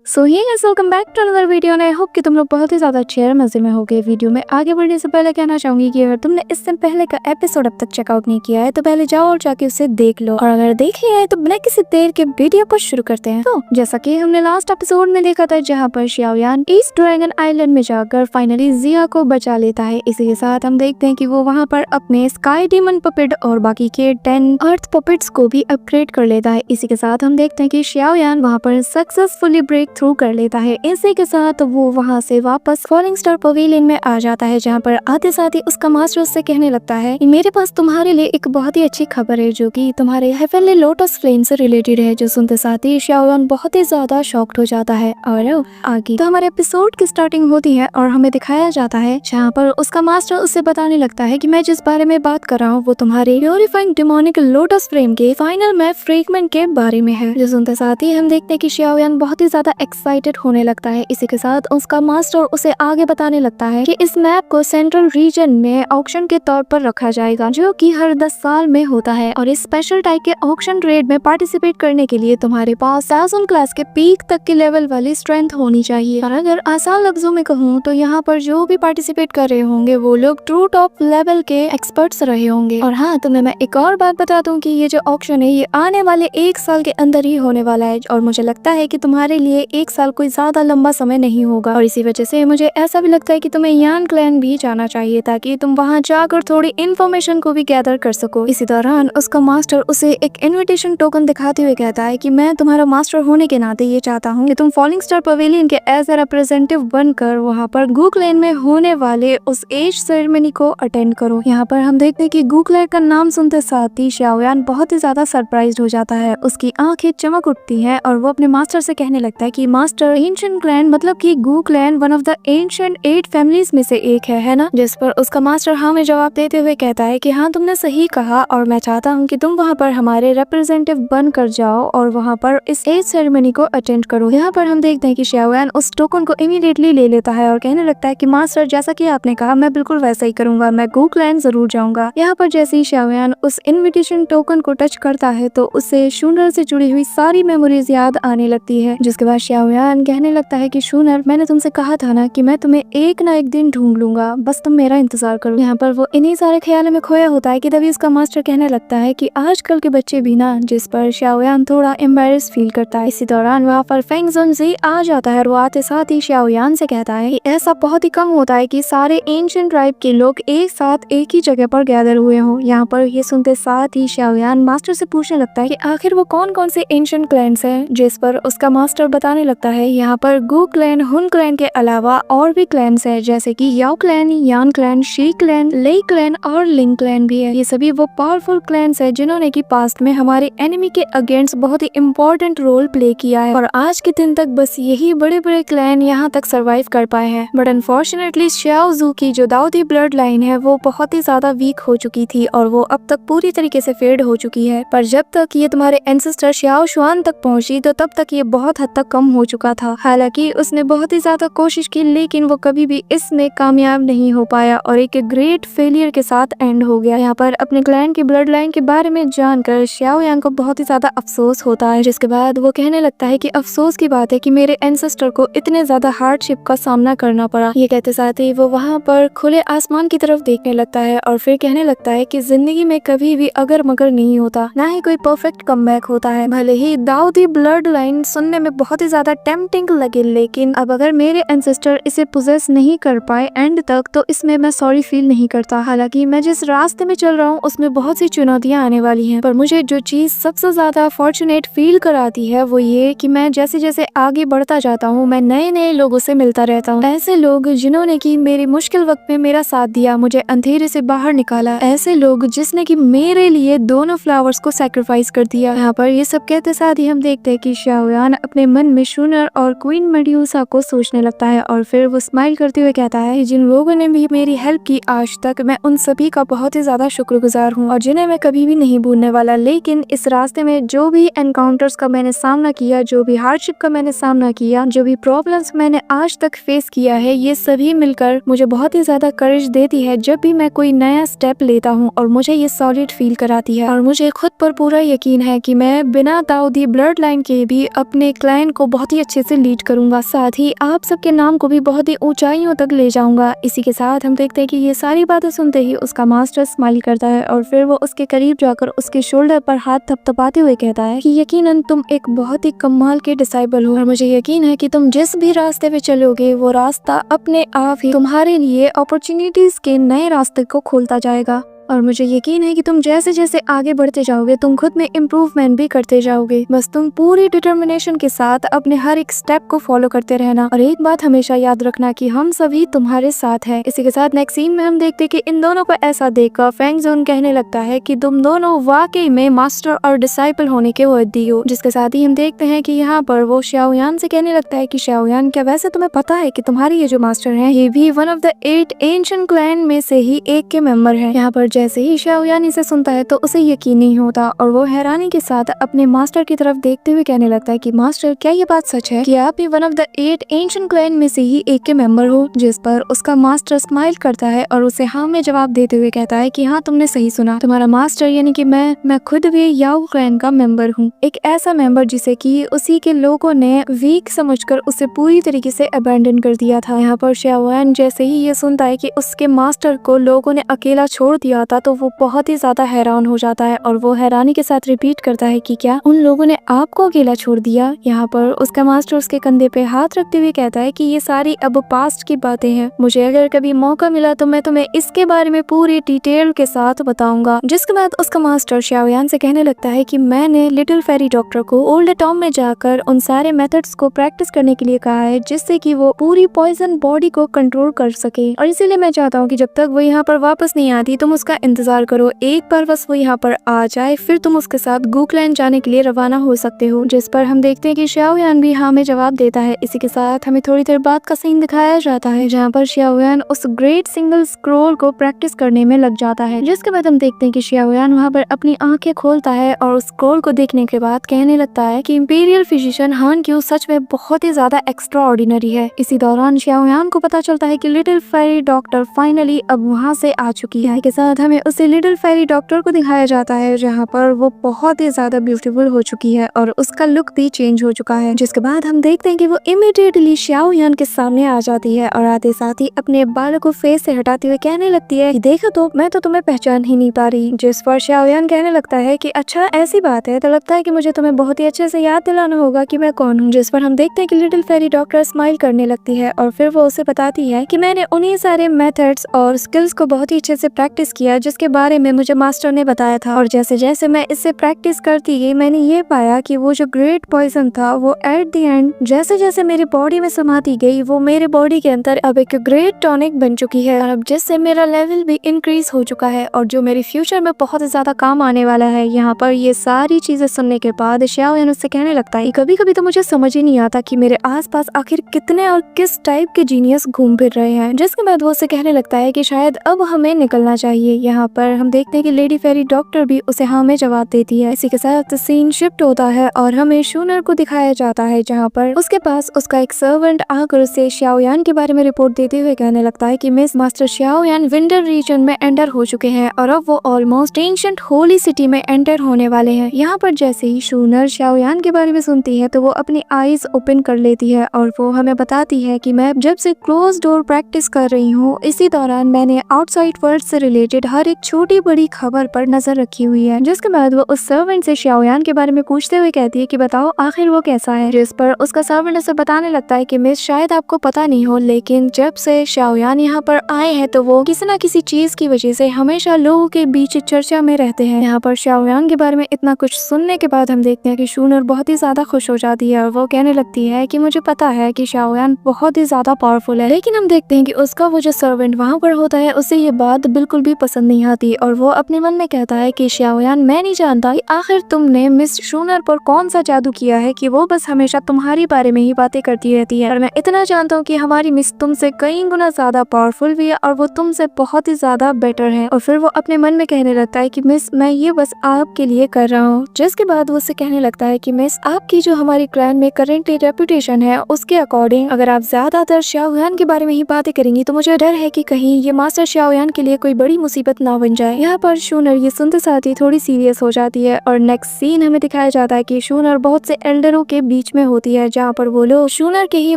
सो ये guys welcome back to another video and I hope कि तुम लोग बहुत ही ज्यादा अच्छे और मजे में हो गए। वीडियो में आगे बढ़ने से पहले कहना चाहूंगी कि अगर तुमने इस दिन पहले का एपिसोड अब तक चेकआउट नहीं किया है तो पहले जाओ और जाके उसे देख लो, और अगर देख लिया है तो बिना किसी देर के वीडियो को शुरू करते हैं। तो जैसा कि हमने लास्ट एपिसोड में देखा था जहाँ पर xiaoyan ईस्ट ड्रैगन आइलैंड में जाकर फाइनली जिया को बचा लेता है। इसी के साथ हम देखते हैं कि वो वहाँ पर अपने स्काई डीमन पपेट और बाकी के 10 अर्थ पपेट्स को भी अपग्रेड कर लेता है। इसी के साथ हम देखते हैं कि xiaoyan वहाँ पर सक्सेसफुली ब्रेक थ्रू कर लेता है। इसी के साथ वो वहाँ से वापस फॉलिंग स्टार पवेलियन में आ जाता है, जहाँ पर आते साथ ही उसका मास्टर उससे कहने लगता है कि मेरे पास तुम्हारे लिए एक बहुत ही अच्छी खबर है जो कि तुम्हारे हेवनली लोटस फ्लेम से रिलेटेड है। जो सुनते साथ ही xiaoyan बहुत ही ज्यादा शॉक्ड हो जाता है। और आगे तो हमारे एपिसोड की स्टार्टिंग होती है और हमें दिखाया जाता है जहाँ पर उसका मास्टर उससे बताने लगता है कि मैं जिस बारे में बात कर रहा हूँ वो तुम्हारे प्यूरिफाइंग डिमोनिक लोटस फ्लेम के फाइनल मैप फ्रेगमेंट के बारे में है। जो सुनते साथ ही हम देखते हैं कि xiaoyan बहुत ही ज्यादा एक्साइटेड होने लगता है। इसी के साथ उसका मास्टर उसे आगे बताने लगता है कि इस मैप को सेंट्रल रीजन में ऑक्शन के तौर पर रखा जाएगा जो कि हर 10 साल में होता है, और इस स्पेशल टाइप के ऑक्शन रेड में पार्टिसिपेट करने के लिए तुम्हारे पास 1000 क्लास के पीक तक के लेवल वाली स्ट्रेंथ होनी चाहिए। और अगर आसान लफ्जों में कहूँ तो यहाँ पर जो भी पार्टिसिपेट कर रहे होंगे वो लोग ट्रू टॉप लेवल के एक्सपर्ट्स रहे होंगे। और हाँ, तुम्हें मैं एक और बात बता दूं कि ये जो ऑक्शन है ये आने वाले 1 साल के अंदर ही होने वाला है, और मुझे लगता है कि तुम्हारे लिए 1 साल कोई ज्यादा लंबा समय नहीं होगा। और इसी वजह से मुझे ऐसा भी लगता है कि तुम्हें यान क्लैन भी जाना चाहिए ताकि तुम वहां जाकर थोड़ी इन्फॉर्मेशन को भी गैदर कर सको। इसी दौरान उसका मास्टर उसे एक इनविटेशन टोकन दिखाते हुए कहता है कि मैं तुम्हारा मास्टर होने के नाते ये चाहता हूँ कि तुम फॉलिंग स्टार पवेलियन के एज ए रिप्रेजेंटेटिव बनकर वहाँ पर गूक्लैन में होने वाले उस एज सेरेमनी को अटेंड करो। यहाँ पर हम देखते हैं कि गूक्लैन का नाम सुनते साथ ही xiaoyan बहुत ही ज्यादा सरप्राइज हो जाता है। उसकी आंखें चमक उठती हैं और वो अपने मास्टर से कहने लगता है कि मास्टर एंशिएंट क्लैन मतलब कि Gu clan one of the ancient 8 families में से एक है ना। जिस पर उसका मास्टर हाँ में जवाब देते हुए कहता है कि हाँ तुमने सही कहा, और मैं चाहता हूँ कि तुम वहाँ पर हमारे रिप्रेजेंटेटिव बन कर जाओ और वहाँ पर इस एज सेरेमनी को अटेंड करो। यहाँ पर हम देखते हैं कि xiaoyan उस टोकन को इमीडिएटली ले लेता है और कहने लगता है कि मास्टर जैसा कि आपने कहा मैं बिल्कुल वैसा ही करूंगा, मैं गूक्लैन जरूर जाऊंगा। यहाँ पर जैसे ही xiaoyan उस इनविटेशन टोकन को टच करता है तो उसे शूनर से जुड़ी हुई सारी मेमोरीज याद आने लगती है। जिसके बाद xiaoyan कहने लगता है कि शूनर मैंने तुमसे कहा था ना कि मैं तुम्हें एक ना एक दिन ढूंढ लूंगा, बस तुम मेरा इंतजार करो। यहाँ पर वो इन्हीं सारे ख्यालों में खोया होता है कि तभी उसका मास्टर कहने लगता है कि आजकल के बच्चे भी ना, जिस पर xiaoyan थोड़ा एम्बेरस फील करता है। इसी दौरान वहाँ पर फेंग ज़ुनजी आ जाता है और वो आते साथ ही xiaoyan से कहता है कि ऐसा बहुत ही कम होता है कि सारे एंशिएंट ट्राइब के लोग एक साथ एक ही जगह पर गैदर हुए हों। यहाँ पर ये सुनते साथ ही xiaoyan मास्टर से पूछने लगता है कि आखिर वो कौन कौन से एंशिएंट क्लैन्स हैं, जिस पर उसका मास्टर बताने लगता है यहाँ पर गूक्लैन हुन क्लैन के अलावा और भी क्लैन्स हैं जैसे कि याओ क्लैन, यान क्लैन, शी क्लैन, लेई क्लैन और लिंग क्लैन भी है। ये सभी वो पावरफुल क्लैन्स है जिन्होंने की पास्ट में हमारे एनिमी के अगेंस्ट बहुत ही इम्पोर्टेंट रोल प्ले किया है, और आज के दिन तक बस यही बड़े बड़े क्लैन यहाँ तक सरवाइव कर पाए हैं। बट अनफॉर्चुनेटली xiao zhu की जो दाऊदी ब्लड लाइन है वो बहुत ही ज्यादा वीक हो चुकी थी और वो अब तक पूरी तरीके से फेड हो चुकी है। पर जब तक ये तुम्हारे एंसेस्टर xiao xuan तक पहुंची तो तब तक ये बहुत हद तक कम हो चुका था। हालांकि उसने बहुत ही ज्यादा कोशिश की लेकिन वो कभी भी इसमें कामयाब नहीं हो पाया और एक ग्रेट फेलियर के साथ एंड हो गया। यहाँ पर अपने क्लैन की ब्लड लाइन के बारे में जानकर xiaoyan को बहुत ही ज्यादा अफसोस होता है, जिसके बाद वो कहने लगता है कि अफसोस की बात है कि मेरे एंसेस्टर को इतने ज्यादा हार्डशिप का सामना करना पड़ा। ये कहते साथ ही वो वहाँ पर खुले आसमान की तरफ देखने लगता है और फिर कहने लगता है कि जिंदगी में कभी भी अगर मगर नहीं होता, ना ही कोई परफेक्ट कमबैक होता है। भले ही दाऊदी ब्लड लाइन सुनने में बहुत ही ज्यादा टेम्पटिंग लगे लेकिन अब अगर मेरे एंसेस्टर इसे पोजेस नहीं कर पाए एंड तक तो इसमें मैं सॉरी फील नहीं करता। हालांकि मैं जिस रास्ते में चल रहा हूँ उसमें बहुत सी चुनौतियाँ आने वाली हैं, पर मुझे जो चीज सबसे ज्यादा फॉर्चुनेट फील कराती है वो ये कि मैं जैसे जैसे आगे बढ़ता जाता हूँ मैं नए नए लोगों से मिलता रहता हूँ। ऐसे लोग जिन्होंने की मेरे मुश्किल वक्त में मेरा साथ दिया, मुझे अंधेरे से बाहर निकाला, ऐसे लोग जिसने की मेरे लिए दोनों फ्लावर्स को सैक्रिफाइस कर दिया। यहाँ पर ये सब कहते साथ ही हम देखते हैं कि xiaoyan अपने मन में शूनर और क्वीन मेड्यूसा को सोचने लगता है और फिर वो स्माइल करते हुए कहता है जिन लोगों ने भी मेरी हेल्प की आज तक मैं उन सभी का बहुत ही ज्यादा शुक्रगुजार हूँ और जिन्हें मैं कभी भी नहीं भूलने वाला। लेकिन इस रास्ते में जो भी एनकाउंटर्स का मैंने सामना किया, जो भी हार्डशिप का मैंने सामना किया, जो भी प्रॉब्लम्स मैंने आज तक फेस किया है, ये सभी मिलकर मुझे बहुत ही ज्यादा करेज देती है जब भी मैं कोई नया स्टेप लेता हूँ और मुझे ये सॉलिड फील कराती है। और मुझे खुद पर पूरा यकीन है कि मैं बिना दाऊदी ब्लड लाइन के भी अपने क्लाइंट को बहुत ही अच्छे से लीड करूंगा, साथ ही आप सबके नाम को भी बहुत ही ऊंचाइयों तक ले जाऊंगा। इसी के साथ हम देखते हैं कि ये सारी बातें सुनते ही उसका मास्टर स्माइल करता है और फिर वो उसके करीब जाकर उसके शोल्डर पर हाथ थपथपाते हुए कहता है कि यकीनन तुम एक बहुत ही कमाल के डिसाइबल हो और मुझे यकीन है कि तुम जिस भी रास्ते पे चलोगे वो रास्ता अपने आप ही तुम्हारे लिए अपॉर्चुनिटीज के नए रास्ते को खोलता जाएगा। और मुझे यकीन है कि तुम जैसे जैसे आगे बढ़ते जाओगे तुम खुद में इम्प्रूवमेंट भी करते जाओगे। बस तुम पूरी डिटर्मिनेशन के साथ अपने हर एक स्टेप को फॉलो करते रहना और एक बात हमेशा याद रखना कि हम सभी तुम्हारे साथ हैं। इसी के साथ नेक्स्ट सीन में हम देखते कि इन दोनों को ऐसा देखकर फेंग जोन कहने लगता है कि तुम दोनों वाकई में मास्टर और डिसाइपल होने के वर्दी हो। जिसके साथ ही हम देखते हैं कि यहाँ पर वो शाओयान से कहने लगता है कि शाओयान, क्या वैसे तुम्हें पता है कि तुम्हारे ये जो मास्टर हैं ये भी one of the 8 ancient clan में से ही एक के मेंबर हैं। यहाँ पर जैसे ही शाओयान इसे सुनता है तो उसे यकीन नहीं होता और वो हैरानी के साथ अपने मास्टर की तरफ देखते हुए कहने लगता है कि मास्टर, क्या ये बात सच है कि आप भी one of the 8 ancient clan में से ही एक के मेंबर हो? जिस पर उसका मास्टर स्माइल करता है और उसे हाँ में जवाब देते हुए कहता है कि हाँ, तुमने सही सुना। तुम्हारा मास्टर यानी कि मैं खुद भी याओ क्लैन का मेंबर हूँ, एक ऐसा मेंबर जिसे कि उसी के लोगों ने वीक समझकर उसे पूरी तरीके से अबैंडन कर दिया था। यहाँ पर शाओयान जैसे ही ये सुनता है कि उसके मास्टर को लोगों ने अकेला छोड़ दिया था तो वो बहुत ही ज्यादा हैरान हो जाता है और वो हैरानी के साथ रिपीट करता है कि क्या उन लोगों ने आपको अकेला छोड़ दिया? यहाँ पर उसका मास्टर उसके कंधे पे हाथ रखते हुए कहता है कि ये सारी अब पास्ट की बातें हैं, मुझे अगर कभी मौका मिला तो मैं तुम्हें इसके बारे में पूरी डिटेल के साथ बताऊंगा। जिसके बाद उसका मास्टर शाओयान से कहने लगता है कि मैंने लिटिल फेरी डॉक्टर को ओल्ड टाउन में जाकर उन सारे मेथड्स को प्रैक्टिस करने के लिए कहा है जिससे कि वो पूरी पॉइजन बॉडी को कंट्रोल कर सके और इसीलिए मैं चाहता हूँ कि जब तक वो यहाँ पर वापस नहीं आती तुम उसका इंतजार करो। एक बार बस वो यहाँ पर आ जाए फिर तुम उसके साथ गूकलैंड जाने के लिए रवाना हो सकते हो। जिस पर हम देखते हैं कि शाओयान भी हाँ में जवाब देता है। इसी के साथ हमें थोड़ी देर बाद का सीन दिखाया जाता है जहाँ पर शाओयान उस ग्रेट सिंगल स्क्रोल को प्रैक्टिस करने में लग जाता है। जिसके बाद हम देखते हैं कि शाओयान वहाँ पर अपनी आंखें खोलता है और उस स्क्रोल को देखने के बाद कहने लगता है कि इंपीरियल फिजिशियन हान क्यू सच में बहुत ही ज्यादा एक्स्ट्रा ऑर्डिनरी है। इसी दौरान शाओयान को पता चलता है कि लिटिल फेरी डॉक्टर फाइनली अब वहाँ से आ चुकी है। के साथ हमें उसे लिटिल फेरी डॉक्टर को दिखाया जाता है जहाँ पर वो बहुत ही ज्यादा ब्यूटीफुल हो चुकी है और उसका लुक भी चेंज हो चुका है। जिसके बाद हम देखते हैं कि वो इमीडिएटली शाओयान के सामने आ जाती है और आते साथ ही अपने बालों को फेस से हटाते हुए कहने लगती है कि देखो तो मैं तो तुम्हें पहचान ही नहीं पा रही। जिस पर शाओयान कहने लगता है कि अच्छा ऐसी बात है, तो लगता है कि मुझे तुम्हें बहुत ही अच्छे से याद दिलाना होगा कि मैं कौन हूँ। जिस पर हम देखते हैं कि लिटिल फेरी डॉक्टर स्माइल करने लगती है और फिर वो उसे बताती है कि मैंने उन्हीं सारे मेथड्स और स्किल्स को बहुत ही अच्छे से प्रैक्टिस किया जिसके बारे में मुझे मास्टर ने बताया था और जैसे जैसे मैं इससे प्रैक्टिस करती गई मैंने ये पाया कि वो जो ग्रेट पॉइजन था वो एट द एंड जैसे जैसे मेरी बॉडी में समाती गई वो मेरे बॉडी के अंदर अब एक ग्रेट टॉनिक बन चुकी है और अब जिससे मेरा लेवल भी इंक्रीज हो चुका है और जो मेरे फ्यूचर में बहुत ज्यादा काम आने वाला है। यहाँ पर ये सारी चीजें सुनने के बाद शाओयान उससे कहने लगता है कभी कभी तो मुझे समझ ही नहीं आता कि मेरे आसपास आखिर कितने और किस टाइप के जीनियस घूम फिर रहे हैं। जिसके बाद वो उससे कहने लगता है कि शायद अब हमें निकलना चाहिए। यहाँ पर हम देखते हैं कि लेडी फेरी डॉक्टर भी उसे हाँ में जवाब देती है। इसी के साथ सीन शिफ्ट होता है और हमें शूनर को दिखाया जाता है जहाँ पर उसके पास उसका एक सर्वेंट आकर उसे शाओयान के बारे में रिपोर्ट देते हुए कहने लगता है कि मिस मास्टर शाओयान विंटर रीजन में एंटर हो चुके हैं और अब वो ऑलमोस्ट एंशिएंट होली सिटी में एंटर होने वाले हैं। यहाँ पर जैसे ही शूनर शाओयान के बारे में सुनती है तो वो अपनी आईज ओपन कर लेती है और वो हमें बताती है कि मैं जब से क्लोज डोर प्रैक्टिस कर रही हूँ इसी दौरान मैंने आउटसाइड वर्ल्ड से रिलेटेड हर एक छोटी बड़ी खबर पर नजर रखी हुई है। जिसके बाद वो उस सर्वेंट से शाओयान के बारे में पूछते हुए कहती है कि बताओ आखिर वो कैसा है। जिस पर उसका सर्वेंट उसे बताने लगता है कि मिस शायद आपको पता नहीं हो लेकिन जब से शाओयान यहाँ पर आए हैं तो वो किसी न किसी चीज की वजह से हमेशा लोगों के बीच चर्चा में रहते हैं। यहाँ पर शाओयान के बारे में इतना कुछ सुनने के बाद हम देखते हैं कि शूनर बहुत ही ज्यादा खुश हो जाती है और वो कहने लगती है कि मुझे पता है कि शाओयान बहुत ही ज्यादा पावरफुल है। लेकिन हम देखते हैं कि उसका वो जो सर्वेंट वहाँ पर होता है उसे ये बात बिल्कुल भी पसंद नहीं आती और वो अपने मन में कहता है कि शाओयान मैं नहीं जानता आखिर तुमने मिस शूनर पर कौन सा जादू किया है कि वो बस हमेशा तुम्हारी बारे में ही बातें करती रहती है। और मैं इतना जानता हूँ कि हमारी मिस तुमसे कई गुना ज्यादा पावरफुल भी है और वो तुमसे बहुत ही ज्यादा बेटर है। और फिर वो अपने मन में कहने लगता है कि मिस मैं ये बस आपके लिए कर रहा हूँ। जिसके बाद वो उससे कहने लगता है कि मिस आपकी जो हमारी क्लैन में करेंटली रेपुटेशन है उसके अकॉर्डिंग अगर आप ज्यादातर शाओयान के बारे में ही बातें करेंगी तो मुझे डर है कि कहीं ये मास्टर शाओयान के लिए कोई बड़ी मुसीबत मुसीबत ना बन जाए। यहाँ पर शूनर ये सुनते साथ ही थोड़ी सीरियस हो जाती है और नेक्स्ट सीन हमें दिखाया जाता है कि शूनर बहुत से एल्डरों के बीच में होती है, जहाँ पर वो लोग शूनर के ही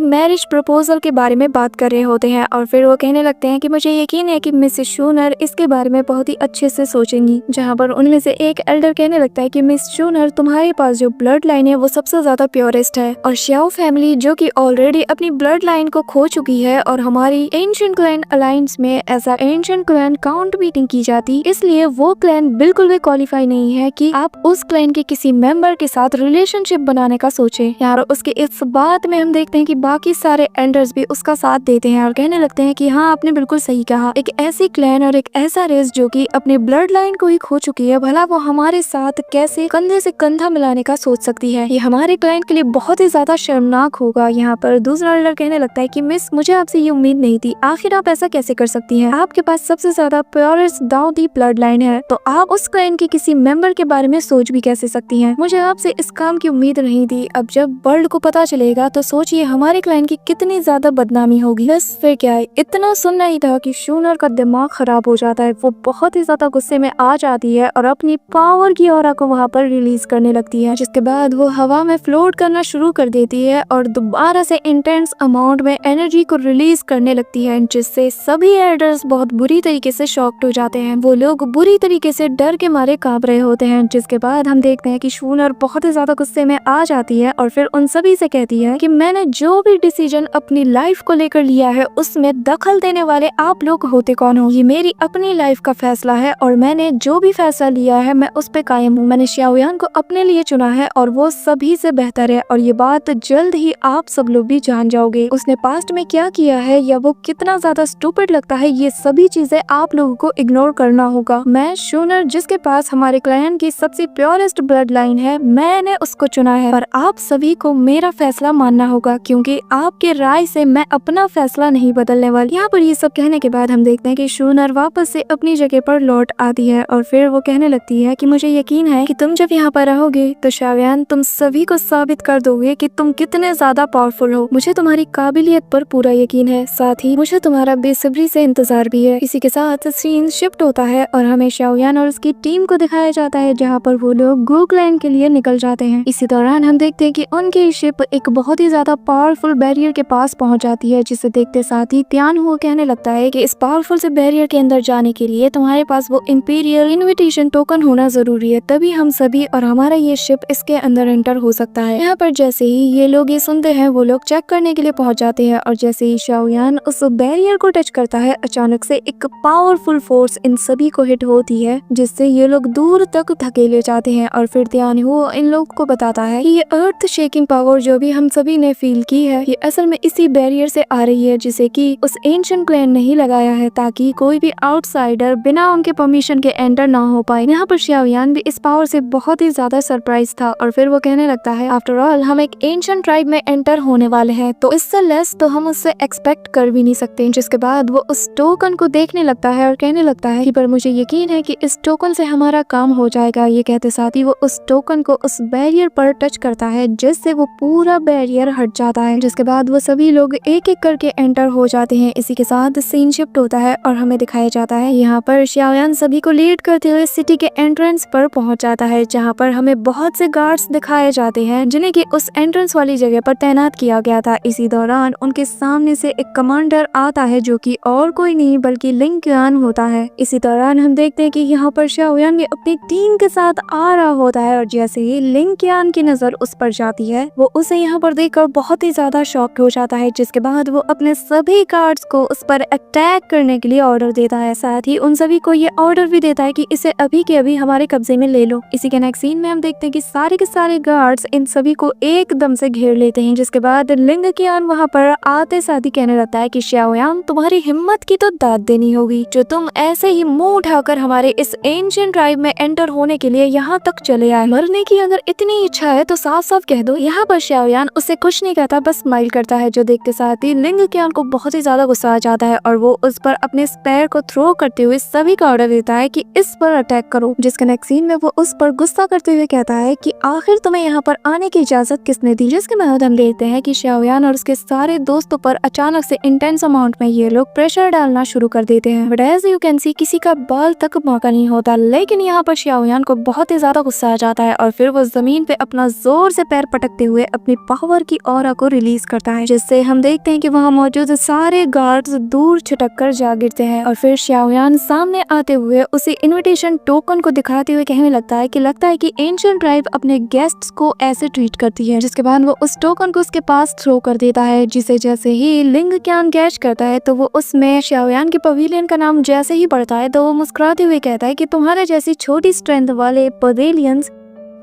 मैरिज प्रपोजल के बारे में बात कर रहे होते हैं और फिर वो कहने लगते हैं कि मुझे यकीन है कि मिसेस शूनर इसके बारे में बहुत ही अच्छे से सोचेंगी। जहाँ पर उनमें से एक एल्डर कहने लगता है कि मिस शूनर, तुम्हारे पास जो ब्लड लाइन है वो सबसे ज्यादा प्योरेस्ट है और श्याओ फैमिली जो कि ऑलरेडी अपनी ब्लड लाइन को खो चुकी है और हमारी एंशिएंट क्लैन अलायंस में ऐसा एंशिएंट क्लैन काउंट मीटिंग की जाती, इसलिए वो क्लैन बिल्कुल भी क्वालिफाई नहीं है कि आप उस क्लैन के किसी मेंबर के साथ रिलेशनशिप बनाने का सोचे। यार उसके इस बात में हम देखते हैं कि बाकी सारे एल्डर्स भी उसका साथ देते हैं और कहने लगते हैं कि हाँ, आपने बिल्कुल सही कहा, एक ऐसी क्लैन और एक ऐसा रेस जो कि अपने ब्लड लाइन को ही खो चुकी है, भला वो हमारे साथ कैसे कंधे से कंधा मिलाने का सोच सकती है। ये हमारे क्लाइंट के लिए बहुत ही ज्यादा शर्मनाक होगा। यहाँ पर दूसरा एल्डर कहने लगता है कि मिस, मुझे आपसे ये उम्मीद नहीं थी, आखिर आप ऐसा कैसे कर सकती हैं? आपके पास सबसे ज्यादा प्योरेस्ट दाऊदी ब्लड लाइन है, तो आप उस क्लाइंट के किसी मेंबर के बारे में सोच भी कैसे सकती हैं? मुझे आपसे इस काम की उम्मीद नहीं थी। अब जब वर्ल्ड को पता चलेगा तो सोचिए हमारे क्लाइंट की कितनी ज्यादा बदनामी होगी। बस फिर क्या है, इतना सुनना ही था कि शूनर का दिमाग खराब हो जाता है। वो बहुत ही ज्यादा गुस्से में आ जाती है और अपनी पावर की ऑरा को वहाँ पर रिलीज करने लगती है, जिसके बाद वो हवा में फ्लोट करना शुरू कर देती है और दोबारा से इंटेंस अमाउंट में एनर्जी को रिलीज करने लगती है, जिससे सभी एल्डर्स बहुत बुरी तरीके से शॉक्ड हो जाते हैं। वो लोग बुरी तरीके से डर के मारे कांप रहे होते हैं, जिसके बाद हम देखते हैं कि शूनर बहुत ही ज्यादा गुस्से में आ जाती है और फिर उन सभी से कहती है कि मैंने जो भी डिसीजन अपनी लाइफ को लेकर लिया है उसमें दखल देने वाले आप लोग होते कौन हो? ये मेरी अपनी लाइफ का फैसला है और मैंने जो भी फैसला लिया है मैं उस पे कायम हूँ। मैंने शाओयान को अपने लिए चुना है और वो सभी से बेहतर है और ये बात जल्द ही आप सब लोग भी जान जाओगे। उसने पास्ट में क्या किया है या वो कितना ज्यादा स्टूपिड लगता है, ये सभी चीजें आप लोगों को इग्नोर करना होगा। मैं शूनर, जिसके पास हमारे क्लाइंट की सबसे प्योरेस्ट ब्लड लाइन है, मैंने उसको चुना है और आप सभी को मेरा फैसला मानना होगा, क्योंकि आपके राय से मैं अपना फैसला नहीं बदलने वाली। यहाँ पर ये सब कहने के बाद हम देखते हैं कि शूनर वापस से अपनी जगह पर लौट आती है और फिर वो कहने लगती है कि मुझे यकीन है कि तुम जब यहाँ पर रहोगे तो शाओयान तुम सभी को साबित कर दोगे कि तुम कितने ज्यादा पावरफुल हो। मुझे तुम्हारी काबिलियत पर पूरा यकीन है, साथ ही मुझे तुम्हारा बेसब्री से इंतजार भी है। इसी के साथ सीन शिफ्ट होता है और हमें शाओयान और उसकी टीम को दिखाया जाता है, जहाँ पर वो लोग गोकलैंड के लिए निकल जाते हैं। इसी दौरान हम देखते हैं कि उनकी शिप एक बहुत ही ज्यादा पावरफुल बैरियर के पास पहुंच जाती है, जिसे देखते साथ ही त्यान हुआ कहने लगता है कि इस पावरफुल से बैरियर के अंदर जाने के लिए तुम्हारे पास वो इंपीरियल इनविटेशन टोकन होना जरूरी है, तभी हम सभी और हमारा ये शिप इसके अंदर एंटर हो सकता है। यहाँ पर जैसे ही ये लोग ये सुनते हैं वो लोग चेक करने के लिए पहुंच जाते हैं और जैसे ही शाओयान उस बैरियर को टच करता है, अचानक से एक पावरफुल फोर्स इन सभी को हिट होती है, जिससे ये लोग दूर तक धकेले जाते हैं और फिर त्यान हुआ इन लोग को बताता है कि ये अर्थ शेकिंग पावर जो भी हम सभी ने फील की है, ये असल में इसी बैरियर से आ रही है, जिसे कि उस एंशिएंट क्लैन ने ही लगाया है, ताकि कोई भी आउटसाइडर बिना उनके परमिशन के एंटर ना हो पाए। यहाँ पर शाओयान भी इस पावर से बहुत ही ज्यादा सरप्राइज था और फिर वो कहने लगता है आफ्टर ऑल हम एक एंशिएंट ट्राइब में एंटर होने वाले हैं, तो इससे लेस तो हम उससे एक्सपेक्ट कर भी नहीं सकते। जिसके बाद वो उस टोकन को देखने लगता है और कहने लगता है कि पर मुझे यकीन है कि इस टोकन से हमारा काम हो जाएगा। ये कहते साथ ही वो उस टोकन को उस बैरियर पर टच करता है, जिससे वो पूरा बैरियर हट जाता है। जिसके बाद वो सभी लोग एक एक करके एंटर हो जाते हैं। इसी के साथ सीन शिफ्ट होता है और हमें दिखाया जाता है यहाँ पर शाओयान सभी को लीड करते हुए सिटी के एंट्रेंस पर पहुंच जाता है, जहाँ पर हमें बहुत से गार्ड्स दिखाए जाते हैं जिन्हें कि उस एंट्रेंस वाली जगह पर तैनात किया गया था। इसी दौरान उनके सामने से एक कमांडर आता है जो कि और कोई नहीं बल्कि लिंग क्यान होता है। इसी दौरान हम देखते हैं कि यहाँ पर शाओयान भी अपनी टीम के साथ आ रहा होता है और जैसे ही लिंग क्यान की नजर उस पर जाती है वो उसे यहाँ पर देखकर बहुत ही ज्यादा शॉक हो जाता है, जिसके बाद वो अपने सभी गार्ड्स को उस पर अटैक करने के लिए ऑर्डर देता है। साथ ही उन सभी को ये ऑर्डर भी देता है कि इसे अभी के अभी हमारे कब्जे में ले लो। इसी के नेक्स्ट सीन में हम देखते हैं कि सारे के सारे गार्ड्स इन सभी को एकदम से घेर लेते हैं, जिसके बाद लिंग क्यान वहाँ पर आते साथ ही कहने लगता है कि शाओयान तुम्हारी हिम्मत की तो दाद देनी होगी, जो तुम ऐसे ही मुंह उठाकर हमारे इस एंशिएंट ट्राइब में एंटर होने के लिए यहाँ तक चले आए। मरने की अगर इतनी इच्छा है तो साफ साफ कह दो। यहाँ पर शाओयान उससे कुछ नहीं कहता, बस स्माइल करता है, जो देखते साथ ही लिंग क्यान को बहुत ही ज्यादा गुस्सा आ जाता है और वो उस पर अपने स्पेयर को थ्रो करते हुए सभी का ऑर्डर देता है कि इस पर अटैक करो। जिसके नेक्स्ट सीन में वो उस पर गुस्सा करते हुए कहता है कि आखिर तुम्हें यहाँ पर आने की इजाजत किसने दी। जिसके बाद हम देखते हैं कि शाओयान और उसके सारे दोस्तों पर अचानक से इंटेंस अमाउंट में ये लोग प्रेशर डालना शुरू कर देते हैं। But as you can say किसी का बाल तक बांका नहीं होता। लेकिन यहाँ पर शाओयान को बहुत ही ज्यादा गुस्सा आ जाता है और फिर वो जमीन पे अपना जोर से पैर पटकते हुए अपनी पावर की ऑरा को रिलीज करता है, जिससे हम देखते हैं कि वहाँ मौजूद सारे गार्ड्स दूर छिटक कर जा गिरते हैं। और फिर शाओयान सामने आते हुए उसे इनविटेशन टोकन को दिखाते हुए कहने लगता है कि एंशिएंट ट्राइब अपने गेस्ट्स को ऐसे ट्रीट करती है। जिसके बाद वो उस टोकन को उसके पास थ्रो कर देता है, जिसे जैसे ही लिंग क्यान कैच करता है तो वो उसमें शाओयान के पवेलियन का नाम जैसे ही पढ़ता है तो वो मुस्कुराते हुए कहता है कि तुम्हारे जैसी छोटी स्ट्रेंथ वाले पवेलियंस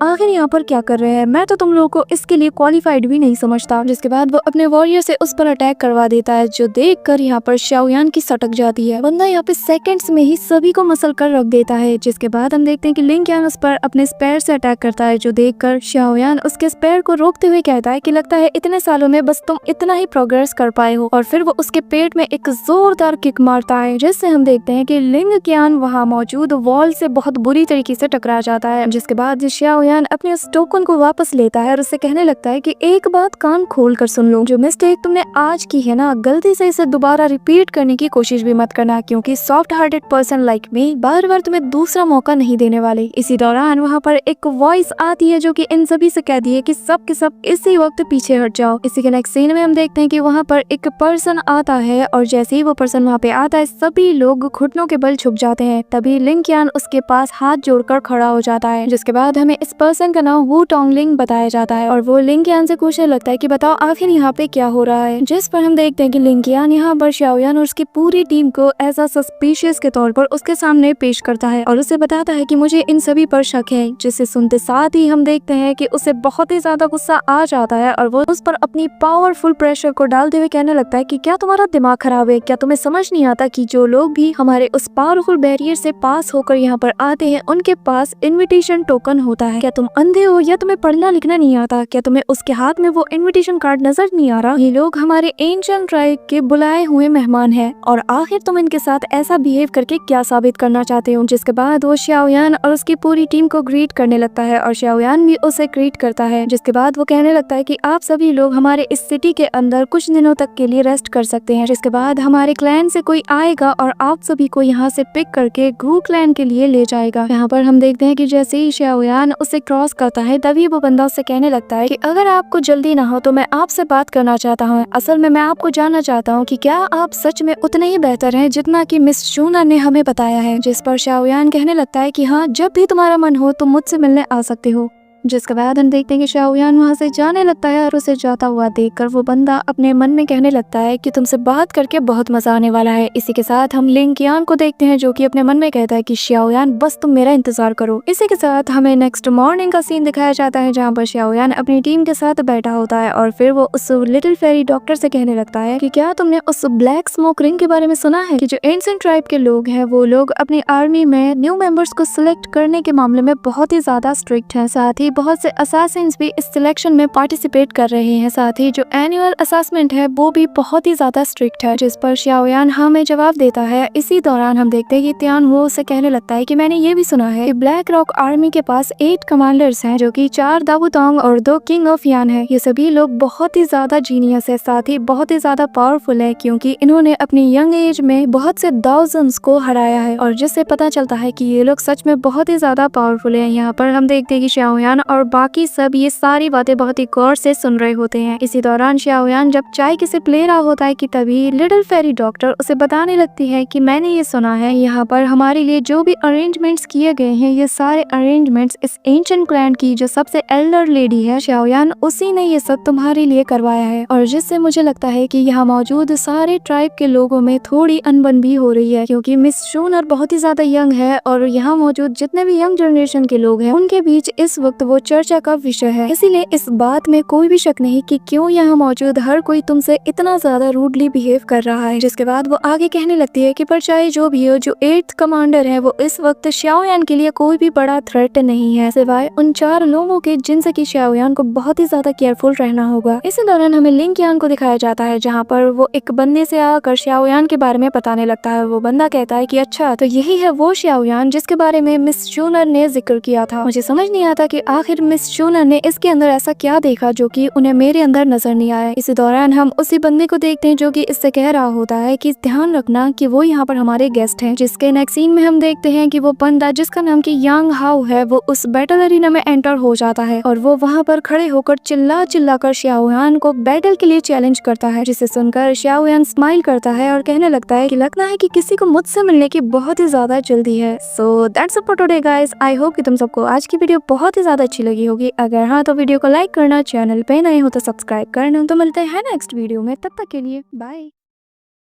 आखिर यहाँ पर क्या कर रहे हैं, मैं तो तुम लोगों को इसके लिए क्वालिफाइड भी नहीं समझता। जिसके बाद वो अपने वॉरियर से उस पर अटैक करवा देता है, जो देखकर यहाँ पर शाओयान की सटक जाती है। बंदा यहाँ पे सेकंड्स में ही सभी को मसल कर रख देता है। जिसके बाद हम देखते हैं कि लिंग क्यान उस पर अपने स्पेयर से अटैक करता है, जो देखकर शाओयान उसके स्पेयर को रोकते हुए कहता है कि लगता है इतने सालों में बस तुम इतना ही प्रोग्रेस कर पाए हो। और फिर वो उसके पेट में एक जोरदार किक मारता है, जिससे हम देखते हैं कि लिंग क्यान वहाँ मौजूद वॉल से बहुत बुरी तरीके से टकरा जाता है। जिसके बाद शाओयान अपने उस टोकन को वापस लेता है और उससे कहने लगता है कि एक बात कान खोल कर सुन लो, जो मिस्टेक तुमने आज की है ना, गलती से इसे दोबारा रिपीट करने की कोशिश भी मत करना, क्योंकि soft hearted person like me बार बार तुम्हें दूसरा मौका नहीं देने वाले। इसी दौरान वहाँ पर एक वॉइस आती है जो कि इन सभी से कहती है कि सब के सब इसी वक्त पीछे हट जाओ। इसी के नेक्स्ट सीन में हम देखते हैं कि वहाँ पर एक पर्सन आता है और जैसे ही वो पर्सन वहाँ पे आता है सभी लोग घुटनों के बल छुप जाते हैं। तभी लिंग क्यान उसके पास हाथ जोड़कर खड़ा हो जाता है। जिसके बाद हमें इस पर्सन का नाम वू टोंगलिंग बताया जाता है और वो लिंग क्यान से पूछने लगता है कि बताओ आखिर यहाँ पे क्या हो रहा है। जिस पर हम देखते हैं कि लिंग क्यान यहाँ पर शाओयान और उसकी पूरी टीम को एज अ सस्पिशियस के तौर पर उसके सामने पेश करता है और उसे बताता है कि मुझे इन सभी पर शक है। जिसे सुनते साथ ही हम देखते हैं कि उसे बहुत ही ज्यादा गुस्सा आ जाता है और वो उस पर अपनी पावरफुल प्रेशर को डालते हुए कहने लगता है कि क्या तुम्हारा दिमाग खराब है, क्या तुम्हें समझ नहीं आता कि जो लोग भी हमारे उस पावरफुल बैरियर से पास होकर यहाँ पर आते हैं उनके पास इन्विटेशन टोकन होता है। क्या तुम अंधे हो या तुम्हें पढ़ना लिखना नहीं आता? क्या तुम्हें उसके हाथ में वो इनविटेशन कार्ड नजर नहीं आ रहा? ये लोग हमारे एंशिएंट ट्राइब के बुलाए हुए मेहमान हैं और आखिर तुम इनके साथ ऐसा बिहेव करके क्या साबित करना चाहते हो? जिसके बाद वो शाओयान और उसकी पूरी टीम को ग्रीट करने लगता है और शाओयान भी उसे ग्रीट करता है। जिसके बाद वो कहने लगता है कि आप सभी लोग हमारे इस सिटी के अंदर कुछ दिनों तक के लिए रेस्ट कर सकते हैं। जिसके बाद हमारे क्लैन से कोई आएगा और आप सभी को यहाँ से पिक करके ग्रू क्लैन के लिए ले जाएगा। यहाँ पर हम देखते हैं कि जैसे ही शाओयान उसे क्रॉस करता है तभी वो बंदा उससे कहने लगता है कि अगर आपको जल्दी ना हो तो मैं आपसे बात करना चाहता हूँ। असल में मैं आपको जानना चाहता हूँ कि क्या आप सच में उतने ही बेहतर हैं जितना कि मिस शूना ने हमें बताया है। जिस पर शाओयान कहने लगता है कि हाँ, जब भी तुम्हारा मन हो तुम मुझसे मिलने आ सकते हो। जिसके बाद हम देखते हैं कि शाओयान वहाँ से जाने लगता है और उसे जाता हुआ देखकर वो बंदा अपने मन में कहने लगता है कि तुमसे बात करके बहुत मजा आने वाला है। इसी के साथ हम लिंग क्यान को देखते हैं जो कि अपने मन में कहता है कि शाओयान बस तुम मेरा इंतजार करो। इसी के साथ हमें नेक्स्ट मॉर्निंग का सीन दिखाया जाता है जहाँ पर शाओयान अपनी टीम के साथ बैठा होता है और फिर वो उस लिटिल फेरी डॉक्टर से कहने लगता है कि क्या तुमने उस ब्लैक स्मोक रिंग के बारे में सुना है कि जो एंशिएंट ट्राइब के लोग हैं वो लोग अपनी आर्मी में न्यू मेंबर्स को सिलेक्ट करने के मामले में बहुत ही ज्यादा स्ट्रिक्ट है। साथ ही बहुत से असासिन्स भी इस सिलेक्शन में पार्टिसिपेट कर रहे हैं। साथ ही जो एनुअल असेसमेंट है वो भी बहुत ही ज्यादा स्ट्रिक्ट है। जिस पर शाओयान हमें जवाब देता है। इसी दौरान हम देखते हैं कि त्यान वो उसे कहने लगता है कि मैंने ये भी सुना है कि ब्लैक रॉक आर्मी के पास 8 कमांडर्स हैं जो कि 4 दावुतोंग और 2 किंग ऑफ यान है। ये सभी लोग बहुत ही ज्यादा जीनियस है, साथ ही बहुत ही ज्यादा पावरफुल है क्योंकि इन्होंने अपनी यंग एज में बहुत से थाउजेंड्स को हराया है और जिससे पता चलता है कि ये लोग सच में बहुत ही ज्यादा पावरफुल है। यहाँ पर हम देखते हैं कि शाओयान और बाकी सब ये सारी बातें बहुत ही गौर से सुन रहे होते हैं। इसी दौरान शाओयान जब चाय की सिप ले रहा होता है कि तभी लिटिल फेरी डॉक्टर उसे बताने लगती है कि मैंने ये सुना है यहाँ पर हमारे लिए जो भी अरेंजमेंट्स किए गए हैं ये सारे अरेंजमेंट्स इस एंशिएंट क्लैन की जो सबसे एल्डर लेडी है शाओयान उसी ने ये सब तुम्हारे लिए करवाया है। और जिससे मुझे लगता है कि यहाँ मौजूद सारे ट्राइब के लोगों में थोड़ी अनबन भी हो रही है क्योंकि मिस शूनर बहुत ही ज्यादा यंग है और यहाँ मौजूद जितने भी यंग जनरेशन के लोग हैं उनके बीच इस वक्त वो चर्चा का विषय है। इसीलिए इस बात में कोई भी शक नहीं कि क्यों यहाँ मौजूद हर कोई तुमसे इतना ज्यादा रूडली बिहेव कर रहा है। जिसके बाद वो आगे कहने लगती है कि पर चाहे जो भी हो, जो 8th कमांडर है वो इस वक्त शाओयान के लिए कोई भी बड़ा थ्रेट नहीं है सिवाय उन 4 लोगों के जिनसे कि शाओयान को बहुत ही ज्यादा केयरफुल रहना होगा। इसी दौरान हमें लिंग क्यान को दिखाया जाता है जहाँ पर वो एक बंदे से आकर शाओयान के बारे में बताने लगता है। वो बंदा कहता है कि अच्छा तो यही है वो शाओयान जिसके बारे में मिस शूनर ने जिक्र किया था। मुझे समझ नहीं आता कि आखिर मिस शूनन ने इसके अंदर ऐसा क्या देखा जो कि उन्हें मेरे अंदर नजर नहीं आया। इसी दौरान हम उसी बंदे को देखते हैं जो कि इससे कह रहा होता है कि ध्यान रखना कि वो यहाँ पर हमारे गेस्ट हैं। जिसके नेक्स्ट सीन में हम देखते हैं कि वो बंदा जिसका नाम की यांग हाउ है वो उस बैटल अरीना में एंटर हो जाता है और वो वहाँ पर खड़े होकर चिल्ला चिल्ला कर शाओयान को बैटल के लिए चैलेंज करता है, जिसे सुनकर शाओयान स्माइल करता है और कहने लगता है कि लगता है कि किसी को मुझसे मिलने की बहुत ही ज्यादा जल्दी है। So that's it for today guys. I hope कि तुम सबको आज की वीडियो बहुत ही ज्यादा अच्छी लगी होगी। अगर हाँ तो वीडियो को लाइक करना, चैनल पे नए हो तो सब्सक्राइब करना। तो मिलते हैं नेक्स्ट वीडियो में, तब तक के लिए बाय।